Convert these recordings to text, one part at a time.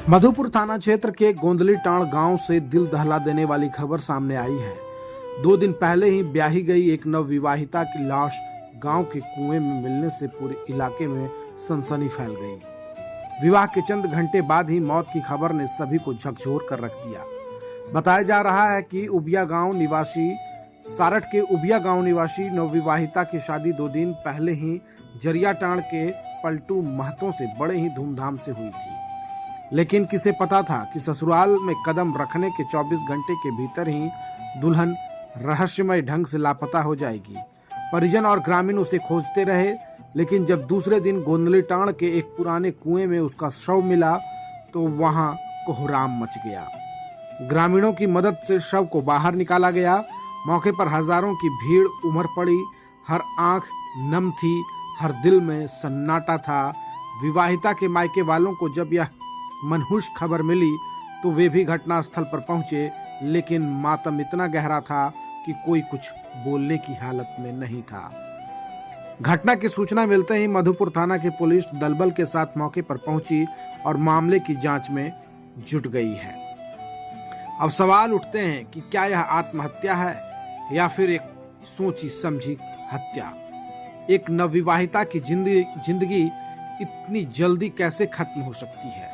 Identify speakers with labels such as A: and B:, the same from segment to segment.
A: मधुपुर थाना क्षेत्र के गोंदली टांड़ गांव से दिल दहला देने वाली खबर सामने आई है। 2 दिन पहले ही ब्याही गई एक नवविवाहिता की लाश गांव के कुएं में मिलने से पूरे इलाके में सनसनी फैल गई। विवाह के चंद घंटे बाद ही मौत की खबर ने सभी को झकझोर कर रख दिया। बताया जा रहा है कि सारठ के उबिया गांव निवासी नवविवाहिता की शादी 2 दिन पहले ही जरिया टांड़ के पलटू महतों से बड़े ही धूमधाम से हुई थी। लेकिन किसे पता था कि ससुराल में कदम रखने के 24 घंटे के भीतर ही दुल्हन रहस्यमय ढंग से लापता हो जाएगी। परिजन और ग्रामीण उसे खोजते रहे, लेकिन जब दूसरे दिन गोंदली टांड़ के एक पुराने कुएं में उसका शव मिला तो वहां कोहराम मच गया। ग्रामीणों की मदद से शव को बाहर निकाला गया। मौके पर हजारों की भीड़ उमड़ पड़ी। हर आंख नम थी, हर दिल में सन्नाटा था। विवाहिता के मायके वालों को जब यह मनहूस खबर मिली तो वे भी घटनास्थल पर पहुंचे, लेकिन मातम इतना गहरा था कि कोई कुछ बोलने की हालत में नहीं था। घटना की सूचना मिलते ही मधुपुर थाना की पुलिस दलबल के साथ मौके पर पहुंची और मामले की जांच में जुट गई है। अब सवाल उठते हैं कि क्या यह आत्महत्या है या फिर एक सोची समझी हत्या। एक नवविवाहिता की जिंदगी इतनी जल्दी कैसे खत्म हो सकती है?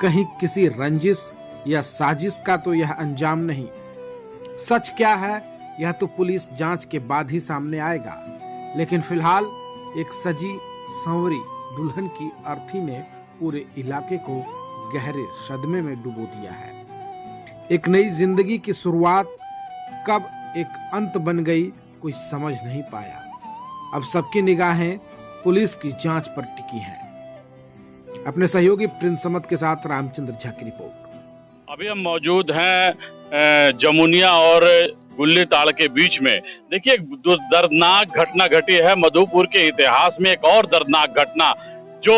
A: कहीं किसी रंजिश या साजिश का तो यह अंजाम नहीं। सच क्या है यह तो पुलिस जांच के बाद ही सामने आएगा। लेकिन फिलहाल एक सजी संवरी दुल्हन की अर्थी ने पूरे इलाके को गहरे सदमे में डुबो दिया है। एक नई जिंदगी की शुरुआत कब एक अंत बन गई, कोई समझ नहीं पाया। अब सबकी निगाहें पुलिस की जांच पर टिकी हैं। अपने सहयोगी प्रिंस समत के साथ रामचंद्र झा की रिपोर्ट।
B: अभी हम मौजूद हैं जमुनिया और गुल्ली ताड़ के बीच में। देखिए, दर्दनाक घटना घटी है मधुपुर के इतिहास में। एक और दर्दनाक घटना जो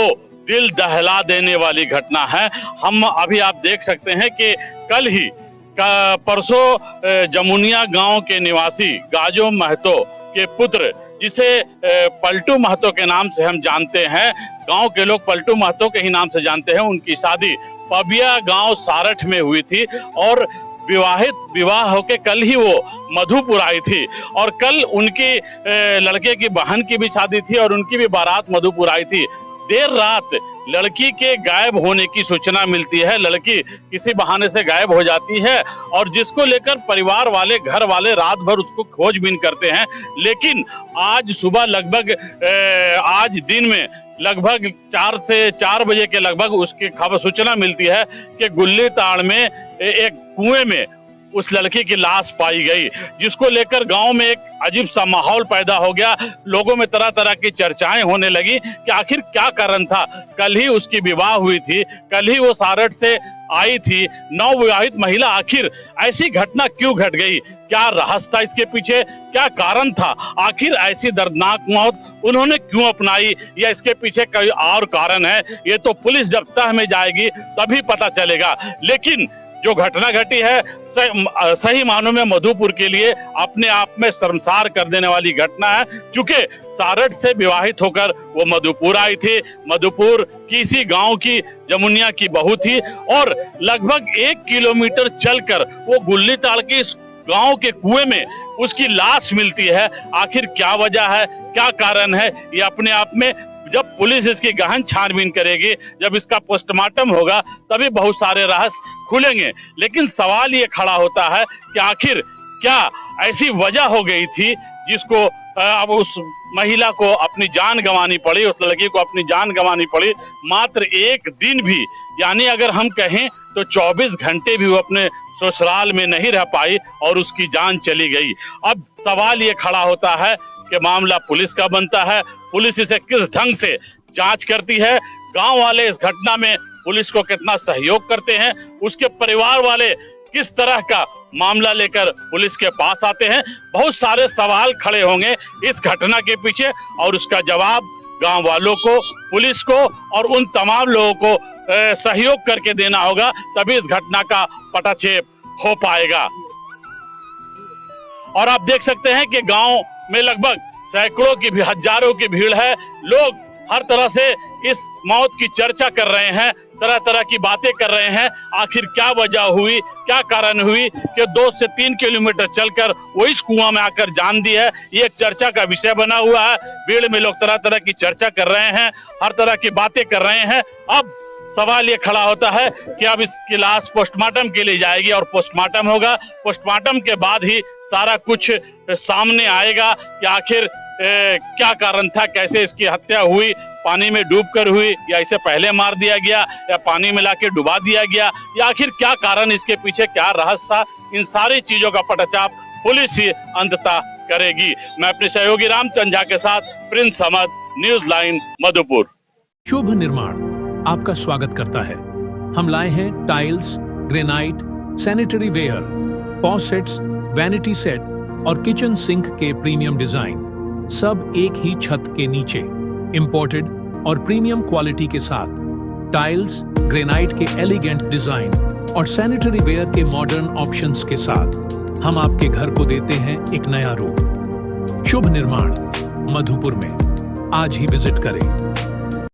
B: दिल दहला देने वाली घटना है। हम अभी आप देख सकते हैं कि कल ही परसों जमुनिया गांव के निवासी गाजो महतो के पुत्र, जिसे पलटू महतो के नाम से हम जानते हैं, गांव के लोग पलटू महतो के ही नाम से जानते हैं, उनकी शादी पबिया गांव सारठ में हुई थी और विवाह होके कल ही वो मधुपुर आई थी। और कल उनकी लड़के की बहन की भी शादी थी और उनकी भी बारात मधुपुर आई थी। देर रात लड़की के गायब होने की सूचना मिलती है। लड़की किसी बहाने से गायब हो जाती है और जिसको लेकर परिवार वाले, घर वाले रात भर उसको खोजबीन करते हैं। लेकिन आज सुबह लगभग आज दिन में लगभग 4 बजे के लगभग उसकी खबर सूचना मिलती है कि गुल्ली ताड़ में एक कुएं में उस लड़की की लाश पाई गई, जिसको लेकर गांव में एक अजीब सा माहौल पैदा हो गया। लोगों में तरह तरह की चर्चाएं होने लगी कि आखिर क्या कारण था। कल ही उसकी विवाह हुई थी, कल ही वो सारठ से आई थी, नवविवाहित महिला। आखिर ऐसी घटना क्यों घट गई? क्या रहस्य था इसके पीछे? क्या कारण था? आखिर ऐसी दर्दनाक मौत उन्होंने क्यों अपनाई या इसके पीछे कोई और कारण है? ये तो पुलिस जब तह में जाएगी तभी पता चलेगा। लेकिन जो घटना घटी है सही मानों में मधुपुर के लिए अपने आप में शर्मसार कर देने वाली घटना है। क्योंकि सारठ से विवाहित होकर वो मधुपुर आई थी। मधुपुर किसी गांव की जमुनिया की बहू थी और लगभग 1 किलोमीटर चलकर वो गुल्ली ताड़ के गांव के कुएं में उसकी लाश मिलती है। आखिर क्या वजह है, क्या कारण है, ये अपने आप में जब पुलिस इसकी गहन छानबीन करेगी, जब इसका पोस्टमार्टम होगा, तभी बहुत सारे रहस्य खुलेंगे। लेकिन सवाल ये खड़ा होता है कि आखिर क्या ऐसी वजह हो गई थी जिसको अब उस महिला को अपनी जान गंवानी पड़ी, उस लड़की को अपनी जान गंवानी पड़ी। मात्र 1 दिन भी, यानी अगर हम कहें तो 24 घंटे भी वो अपने ससुराल में नहीं रह पाई और उसकी जान चली गई। अब सवाल ये खड़ा होता है कि मामला पुलिस का बनता है। पुलिस इसे किस ढंग से जांच करती है? गांव वाले इस घटना में पुलिस को कितना सहयोग करते हैं? उसके परिवार वाले किस तरह का मामला लेकर पुलिस के पास आते हैं? बहुत सारे सवाल खड़े होंगे इस घटना के पीछे और उसका जवाब गांव वालों को, पुलिस को और उन तमाम लोगों को सहयोग करके देना होगा, तभी इस घटना का पटाक्षेप हो पाएगा। और आप देख सकते हैं कि गांव में लगभग सैकड़ों की भी, हजारों की भीड़ है। लोग हर तरह से इस मौत की चर्चा कर रहे हैं, तरह तरह की बातें कर रहे हैं। आखिर क्या वजह हुई, क्या कारण हुई कि 2 से 3 किलोमीटर चलकर वो इस कुआं में आकर जान दी है, ये एक चर्चा का विषय बना हुआ है। भीड़ में लोग तरह तरह की चर्चा कर रहे हैं, हर तरह की बातें कर रहे हैं। अब सवाल ये खड़ा होता है कि अब इसकी लाश पोस्टमार्टम के लिए जाएगी और पोस्टमार्टम होगा। पोस्टमार्टम के बाद ही सारा कुछ सामने आएगा कि आखिर क्या कारण था, कैसे इसकी हत्या हुई, पानी में डूबकर हुई या इसे पहले मार दिया गया या पानी में लाके डुबा दिया गया, या आखिर क्या कारण, इसके पीछे क्या रहस्य था। इन सारी चीजों का पटाचाप पुलिस ही अंततः करेगी। मैं अपने सहयोगी रामचंद्र झा के साथ Prince Ahmad, news line Madhupur.
C: Shubh Nirman आपका स्वागत करता है। हम लाए हैं tiles, granite, sanitary ware, faucets, vanity set और किचन सिंक के प्रीमियम डिजाइन, सब एक ही छत के नीचे, इंपोर्टेड और प्रीमियम क्वालिटी के साथ। टाइल्स, ग्रेनाइट के एलिगेंट डिजाइन और सैनिटरी वेयर के मॉडर्न ऑप्शंस के साथ हम आपके घर को देते हैं एक नया रूप। शुभ निर्माण मधुपुर में आज ही विजिट करें।